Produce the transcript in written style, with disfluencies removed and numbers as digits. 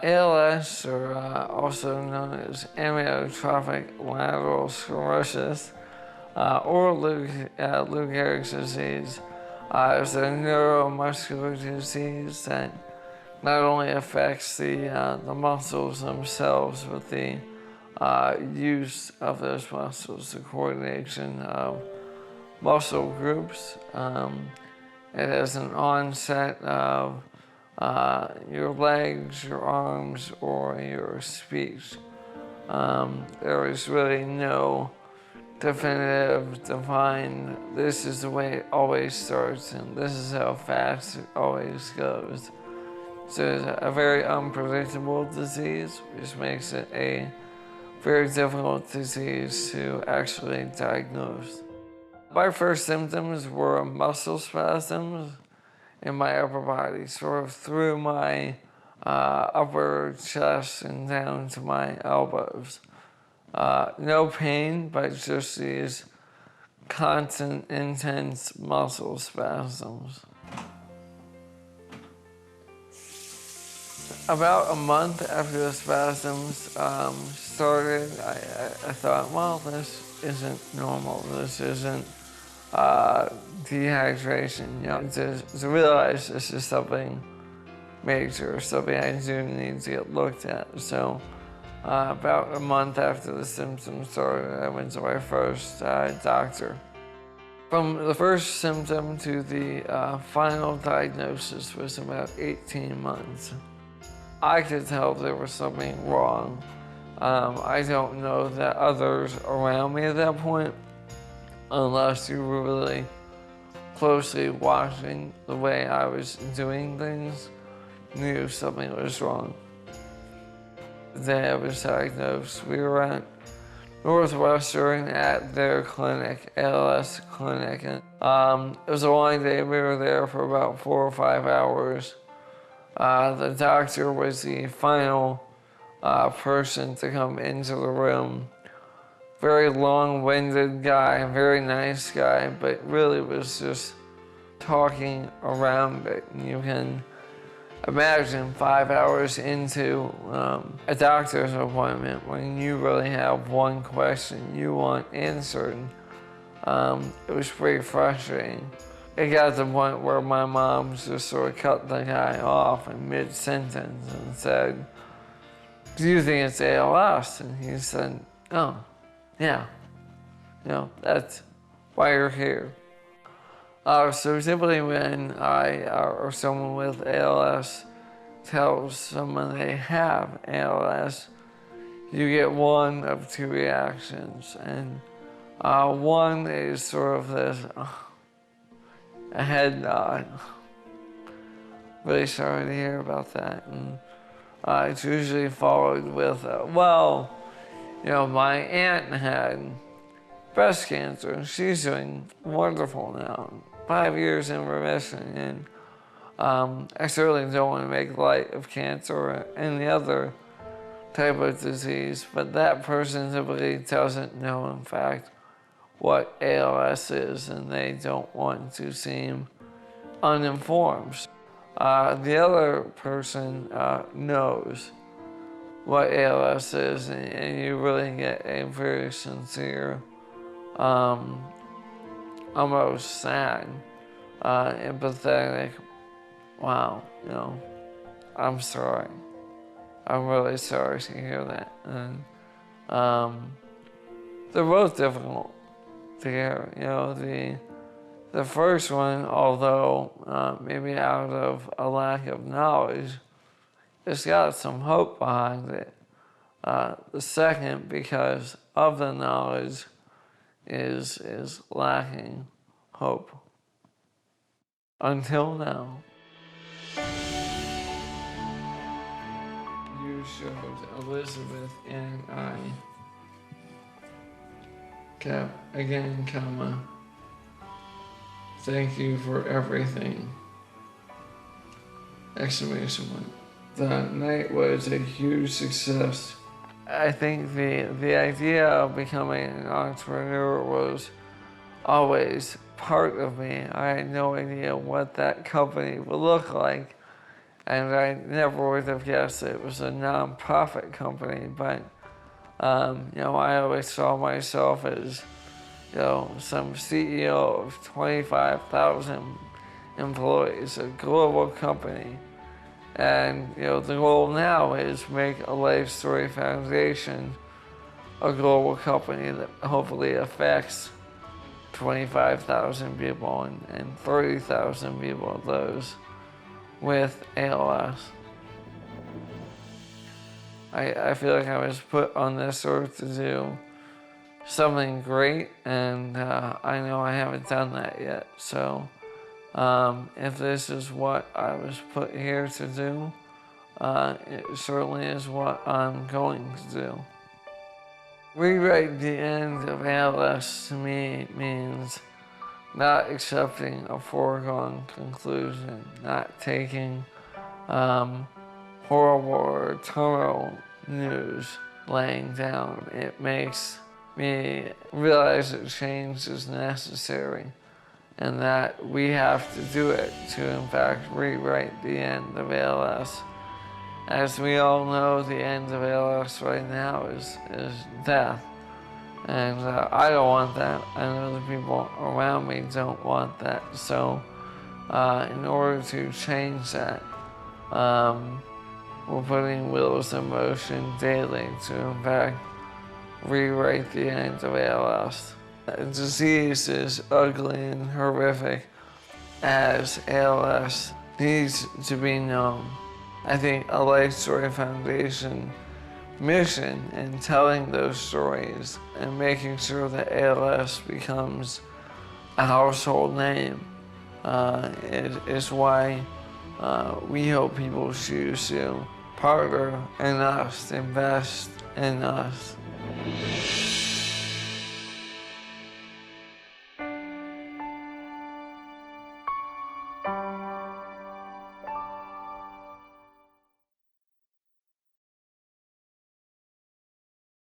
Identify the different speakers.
Speaker 1: ALS, or also known as amyotrophic lateral sclerosis, or Lou Gehrig's disease, is a neuromuscular disease that not only affects the muscles themselves, but the use of those muscles, the coordination of muscle groups. It has an onset of your legs, your arms, or your speech. There is really no definitive, defined, this is the way it always starts and this is how fast it always goes. So it's a very unpredictable disease, which makes it a very difficult disease to actually diagnose. My first symptoms were muscle spasms in my upper body, sort of through my upper chest and down to my elbows. No pain, but just these constant, intense muscle spasms. About a month after the spasms started, I thought, well, this isn't normal. This isn't dehydration. You know, to realize this is something major, something I do need to get looked at. So about a month after the symptoms started, I went to my first doctor. From the first symptom to the final diagnosis was about 18 months. I could tell there was something wrong. I don't know that others around me at that point, unless you were really closely watching the way I was doing things, knew something was wrong. The day I was diagnosed, we were at Northwestern at their clinic, ALS clinic. And, it was a long day. We were there for about 4 or 5 hours. The doctor was the final person to come into the room. Very long-winded guy, very nice guy, but really was just talking around it. And you can imagine 5 hours into a doctor's appointment when you really have one question you want answered. It was pretty frustrating. It got to the point where my mom just sort of cut the guy off in mid-sentence and said, "Do you think it's ALS?" And he said, "Oh, yeah, you know, that's why you're here." So typically when or someone with ALS tells someone they have ALS, you get one of two reactions. And one is sort of this, a head nod. Really sorry to hear about that. And it's usually followed with, well, you know, my aunt had breast cancer and she's doing wonderful now. 5 years in remission, and I certainly don't want to make light of cancer or any other type of disease, but that person typically doesn't know, in fact, what ALS is, and they don't want to seem uninformed. The other person knows what ALS is, and you really get a very sincere, almost sad, empathetic, wow, you know, I'm sorry. I'm really sorry to hear that. And they're both difficult to hear. You know, the first one, although maybe out of a lack of knowledge, it's got some hope behind it. The second, because of the knowledge, is lacking hope. Until now. You showed Elizabeth and I, again, thank you for everything, exclamation point. The night was a huge success. I think the idea of becoming an entrepreneur was always part of me. I had no idea what that company would look like. And I never would have guessed it was a non-profit company, but I always saw myself as, some CEO of 25,000 employees, a global company. And, the goal now is make a Life Story Foundation a global company that hopefully affects 25,000 people and 30,000 people of those with ALS. I feel like I was put on this earth to do something great, and I know I haven't done that yet. So if this is what I was put here to do, it certainly is what I'm going to do. Rewrite the end of ALS to me means not accepting a foregone conclusion, not taking horrible or terminal news laying down. It makes me realize that change is necessary and that we have to do it to, in fact, rewrite the end of ALS. As we all know, the end of ALS right now is death. And I don't want that. I know the people around me don't want that. So in order to change that, we're putting wheels in motion daily to, in fact, rewrite the end of ALS. The disease is ugly and horrific as ALS needs to be known. I think a Life Story Foundation mission in telling those stories and making sure that ALS becomes a household name is why we hope people choose to partner in us, invest in us.